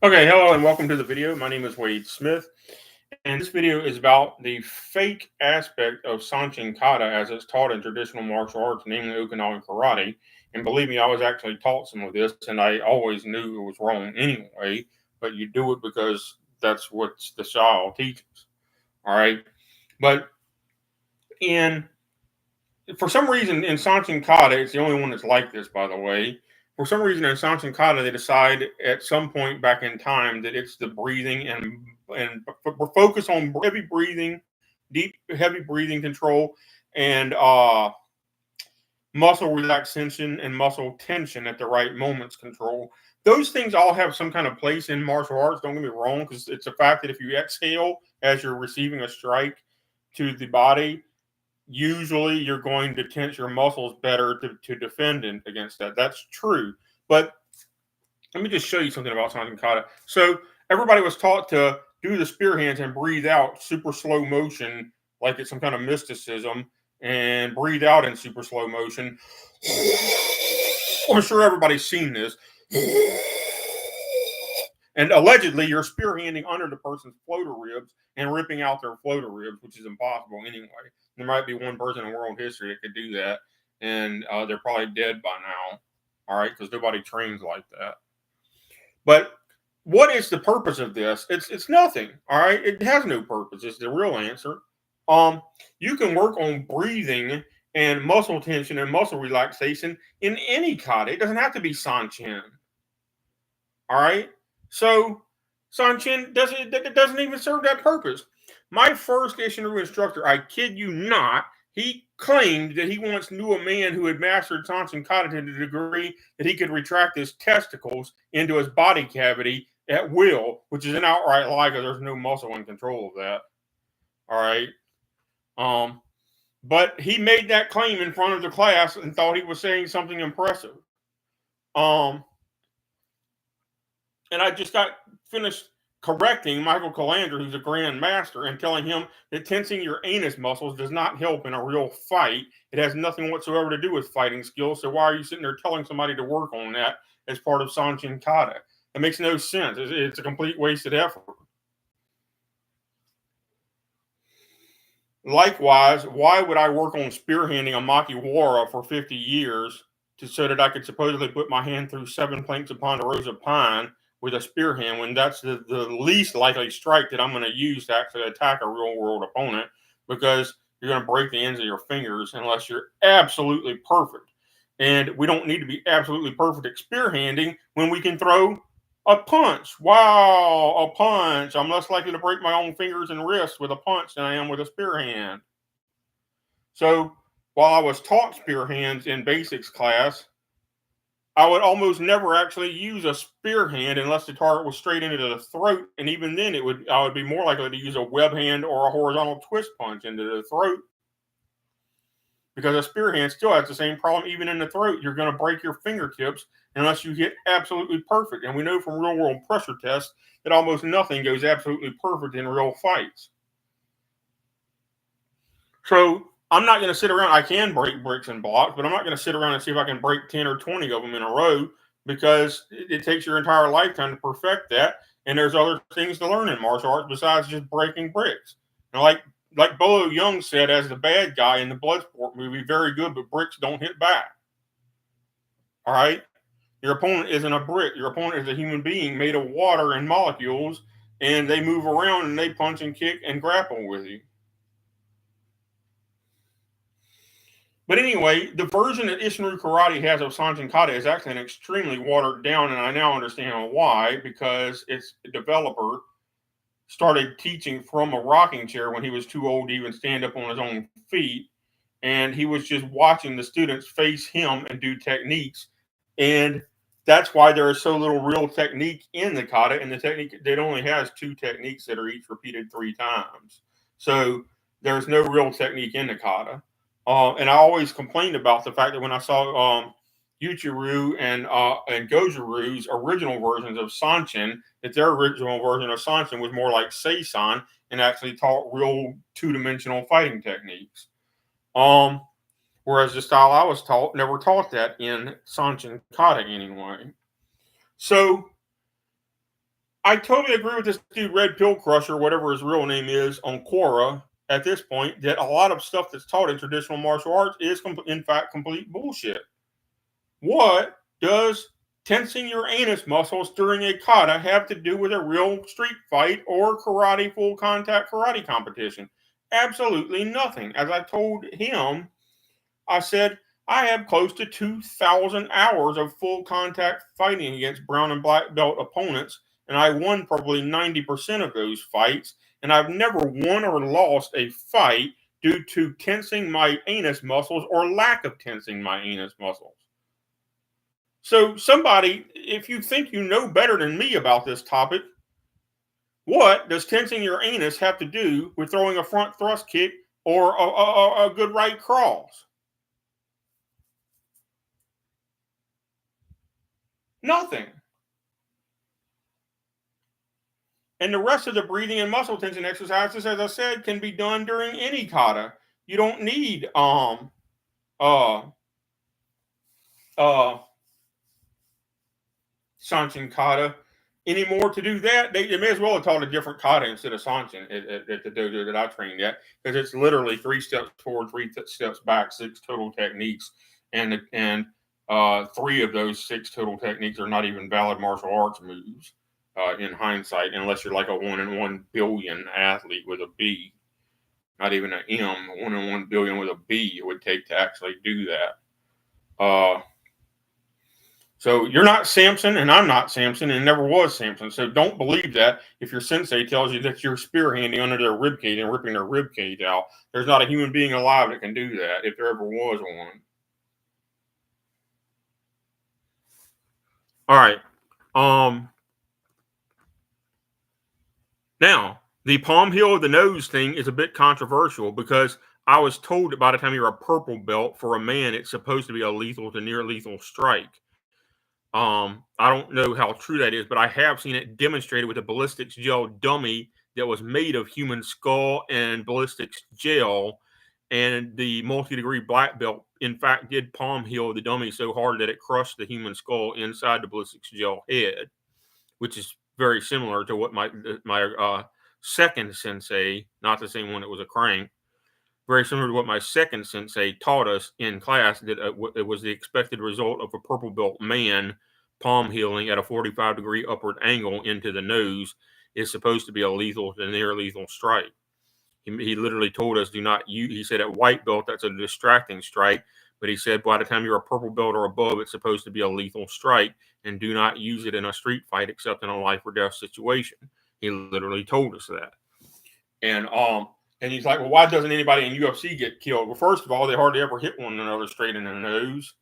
Okay, hello and welcome to the video. My name is Wade Smith, and this video is about the fake aspect of Sanchin Kata as it's taught in traditional martial arts, namely Okinawan Karate. And believe me, I was actually taught some of this, and I always knew it was wrong anyway, but you do it because that's what the style teaches. All right. But in for some reason in Sanchin Kata, it's the only one that's like this, by the way. For some reason in Sanchin Kata, they decide at some point back in time that it's the breathing and focus on heavy breathing, deep heavy breathing control, and muscle relaxation and muscle tension at the right moments control. Those things all have some kind of place in martial arts. Don't get me wrong, because it's a fact that if you exhale as you're receiving a strike to the body, usually you're going to tense your muscles better to defend against that. That's true. But let me just show you something about Sanchin Kata. So everybody was taught to do the spear hands and breathe out super slow motion, like it's some kind of mysticism, and breathe out in super slow motion. I'm sure everybody's seen this. And allegedly, you're spearhanding under the person's floater ribs and ripping out their floater ribs, which is impossible anyway. There might be one person in world history that could do that, and they're probably dead by now. All right, because nobody trains like that. But what is the purpose of this? It's nothing. All right, it has no purpose. It's the real answer. You can work on breathing and muscle tension and muscle relaxation in any kata. It doesn't have to be Sanchin. All right. So Sanchin doesn't even serve that purpose. My first Isshinryu instructor, I kid you not, he claimed that he once knew a man who had mastered Sanchin Kata to the degree that he could retract his testicles into his body cavity at will, which is an outright lie because there's no muscle in control of that. All right. But he made that claim in front of the class and thought he was saying something impressive. Um, and I just got finished correcting Michael Calandra, who's a grand master, and telling him that tensing your anus muscles does not help in a real fight. It has nothing whatsoever to do with fighting skills. So why are you sitting there telling somebody to work on that as part of Sanchin Kata? It makes no sense. It's a complete wasted effort. Likewise, why would I work on spearhanding a Makiwara for 50 years so that I could supposedly put my hand through 7 planks of ponderosa pine with a spear hand when that's the least likely strike that I'm going to use to actually attack a real world opponent, because you're going to break the ends of your fingers unless you're absolutely perfect. And we don't need to be absolutely perfect at spear handing when we can throw a punch. Wow, a punch. I'm less likely to break my own fingers and wrists with a punch than I am with a spear hand. So while I was taught spear hands in basics class, I would almost never actually use a spear hand unless the target was straight into the throat, and even then, I would be more likely to use a web hand or a horizontal twist punch into the throat, because a spear hand still has the same problem. Even in the throat, you're going to break your fingertips unless you hit absolutely perfect. And we know from real world pressure tests that almost nothing goes absolutely perfect in real fights. So I'm not going to sit around. I can break bricks and blocks, but I'm not going to sit around and see if I can break 10 or 20 of them in a row, because it takes your entire lifetime to perfect that. And there's other things to learn in martial arts besides just breaking bricks. And like Bolo Young said as the bad guy in the Bloodsport movie, very good, but bricks don't hit back. All right? Your opponent isn't a brick. Your opponent is a human being made of water and molecules, and they move around and they punch and kick and grapple with you. But anyway, the version that Isshinryu Karate has of Sanchin Kata is actually an extremely watered down, and I now understand why, because its developer started teaching from a rocking chair when he was too old to even stand up on his own feet, and he was just watching the students face him and do techniques, and that's why there is so little real technique in the kata. And the technique, it only has 2 techniques that are each repeated 3 times, so there's no real technique in the kata. And I always complained about the fact that when I saw Uchiru and Gojuru's original versions of Sanchin, that their original version of Sanchin was more like Seisan and actually taught real 2-dimensional fighting techniques. Whereas the style I was taught never taught that in Sanchin Kata anyway. So I totally agree with this dude, Red Pill Crusher, whatever his real name is, on Quora at this point, that a lot of stuff that's taught in traditional martial arts is, in fact, complete bullshit. What does tensing your anus muscles during a kata have to do with a real street fight or karate, full contact karate competition? Absolutely nothing. As I told him, I said, I have close to 2,000 hours of full contact fighting against brown and black belt opponents, and I won probably 90% of those fights, and I've never won or lost a fight due to tensing my anus muscles or lack of tensing my anus muscles. So, somebody, if you think you know better than me about this topic, what does tensing your anus have to do with throwing a front thrust kick or a good right cross? Nothing. And the rest of the breathing and muscle tension exercises, as I said, can be done during any kata. You don't need uh Sanchin kata anymore to do that. They may as well have taught a different kata instead of Sanchin at the dojo that I trained at, because it's literally 3 steps forward, 3 steps back, 6 total techniques, and 3 of those 6 total techniques are not even valid martial arts moves. In hindsight, unless you're like a 1 in 1 billion athlete with a B, not even an M, 1 in 1 billion with a B, it would take to actually do that. So you're not Samson, and I'm not Samson, and never was Samson. So don't believe that if your sensei tells you that you're spearhanding under their ribcage and ripping their ribcage out. There's not a human being alive that can do that, if there ever was one. All right. Now, the palm heel of the nose thing is a bit controversial, because I was told that by the time you're a purple belt, for a man, it's supposed to be a lethal to near lethal strike. I don't know how true that is, but I have seen it demonstrated with a ballistics gel dummy that was made of human skull and ballistics gel. And the multi-degree black belt, in fact, did palm heel the dummy so hard that it crushed the human skull inside the ballistics gel head, which is very similar to what my second sensei, not the same one that was a crank, very similar to what my second sensei taught us in class, that it was the expected result of a purple belt man palm healing at a 45-degree upward angle into the nose is supposed to be a lethal to near lethal strike. He literally told us, do not use, he said at white belt, that's a distracting strike. But he said, by the time you're a purple belt or above, it's supposed to be a lethal strike, and do not use it in a street fight except in a life or death situation. He literally told us that. And he's like, well, why doesn't anybody in UFC get killed? Well, first of all, they hardly ever hit one another straight in the nose,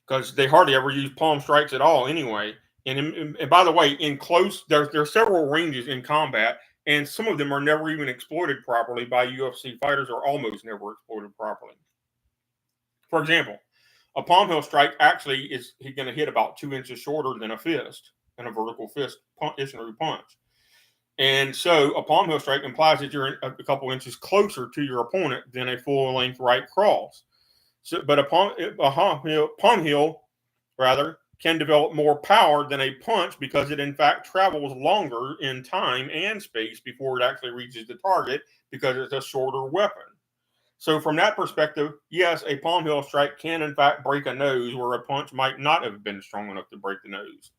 because they hardly ever use palm strikes at all anyway. And by the way, in close, there are several ranges in combat, and some of them are never even exploited properly by UFC fighters, or almost never exploited properly. For example, a palm heel strike actually is going to hit about 2 inches shorter than a fist, and a vertical fist Isshinryu punch. And so a palm heel strike implies that you're a couple inches closer to your opponent than a full length right cross. So, but a palm heel can develop more power than a punch, because it in fact travels longer in time and space before it actually reaches the target, because it's a shorter weapon. So from that perspective, yes, a palm heel strike can in fact break a nose where a punch might not have been strong enough to break the nose.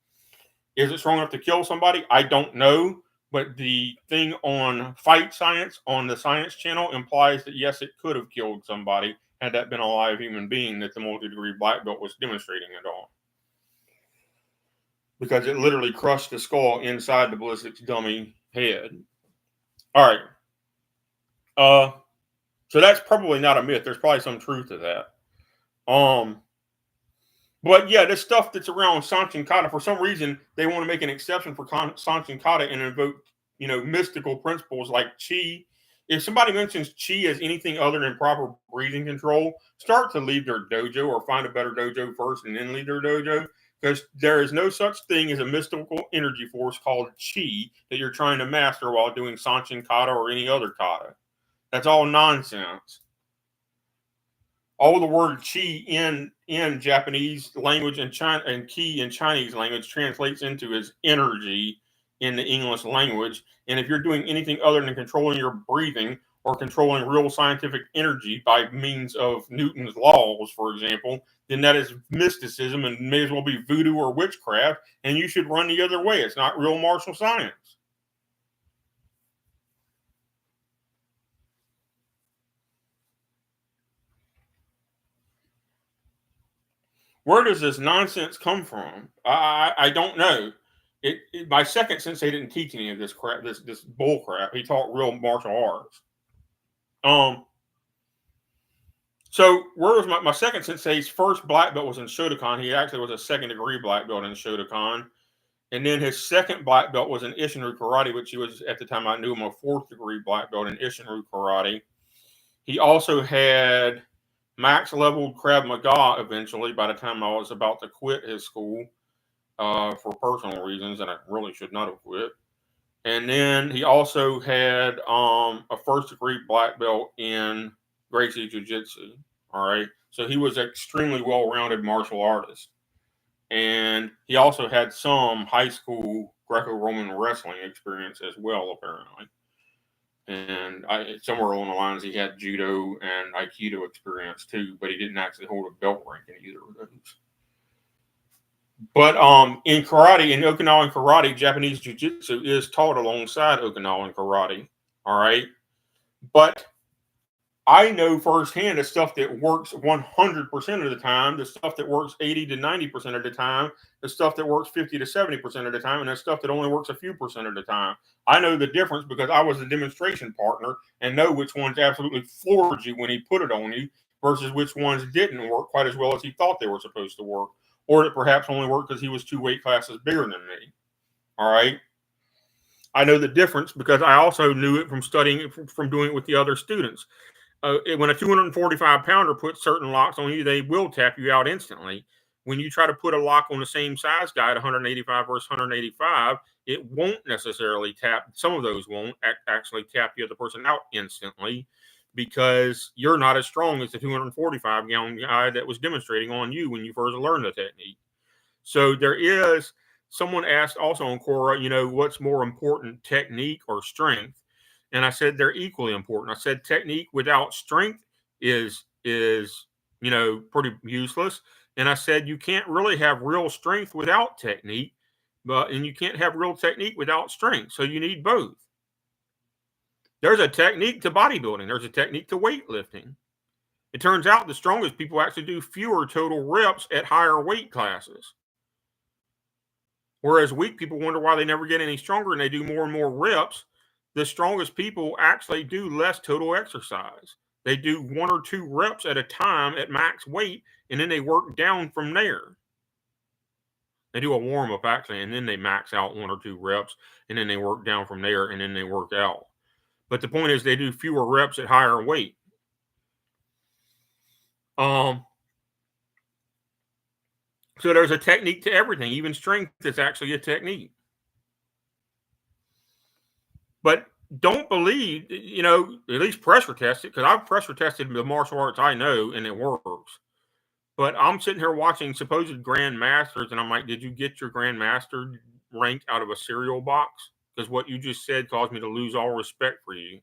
Is it strong enough to kill somebody? I don't know. But the thing on Fight Science on the Science Channel implies that yes, it could have killed somebody had that been a live human being that the multi-degree black belt was demonstrating it on. Because it literally crushed the skull inside the ballistics dummy head. All right. So that's probably not a myth. There's probably some truth to that. But yeah, this stuff that's around Sanchin Kata, for some reason, they want to make an exception for Sanchin Kata and invoke, mystical principles like chi. If somebody mentions chi as anything other than proper breathing control, start to leave their dojo, or find a better dojo first and then leave their dojo, because there is no such thing as a mystical energy force called chi that you're trying to master while doing Sanchin Kata or any other kata. That's all nonsense. all the word chi in Japanese language and China and ki in Chinese language translates into as energy in the English language. And if you're doing anything other than controlling your breathing or controlling real scientific energy by means of Newton's laws, for example, then that is mysticism and may as well be voodoo or witchcraft, and you should run the other way. It's not real martial science. Where does this nonsense come from? I don't know. My second sensei didn't teach any of this crap, this bull crap. He taught real martial arts. So where was my second sensei's first black belt was in Shotokan. He actually was a second degree black belt in Shotokan. And then his second black belt was in Isshinryu Karate, which he was, at the time I knew him, a fourth degree black belt in Isshinryu Karate. He also had max level Krav Maga eventually by the time I was about to quit his school for personal reasons, and I really should not have quit. And then he also had a first degree black belt in Gracie Jiu Jitsu. All right. So he was an extremely well rounded martial artist. And he also had some high school Greco Roman wrestling experience as well, apparently. And somewhere along the lines, he had judo and aikido experience too, but he didn't actually hold a belt rank in either of those. But in karate, in Okinawan karate, Japanese jiu-jitsu is taught alongside Okinawan karate. All right. But I know firsthand the stuff that works 100% of the time, the stuff that works 80 to 90% of the time, the stuff that works 50 to 70% of the time, and the stuff that only works a few percent of the time. I know the difference because I was a demonstration partner and know which ones absolutely floored you when he put it on you versus which ones didn't work quite as well as he thought they were supposed to work, or that perhaps only worked because he was 2 weight classes bigger than me. All right. I know the difference because I also knew it from studying it, from doing it with the other students. When a 245 pounder puts certain locks on you, they will tap you out instantly. When you try to put a lock on the same size guy at 185 versus 185, it won't necessarily tap. Some of those won't actually tap the other person out instantly because you're not as strong as the 245 pound guy that was demonstrating on you when you first learned the technique. So there is, someone asked also on Quora, what's more important, technique or strength? And I said they're equally important. I said technique without strength is pretty useless. And I said you can't really have real strength without technique, and you can't have real technique without strength. So you need both. There's a technique to bodybuilding. There's a technique to weightlifting. It turns out the strongest people actually do fewer total reps at higher weight classes. Whereas weak people wonder why they never get any stronger and they do more and more reps. The strongest people actually do less total exercise. They do 1 or 2 reps at a time at max weight, and then they work down from there. They do a warm up actually, and then they max out 1 or 2 reps, and then they work down from there, and then they work out. But the point is, they do fewer reps at higher weight. So there's a technique to everything. Even strength is actually a technique. But don't believe, at least pressure test it, because I've pressure tested the martial arts I know, and it works. But I'm sitting here watching supposed grandmasters, and I'm like, did you get your grandmaster rank out of a cereal box? Because what you just said caused me to lose all respect for you.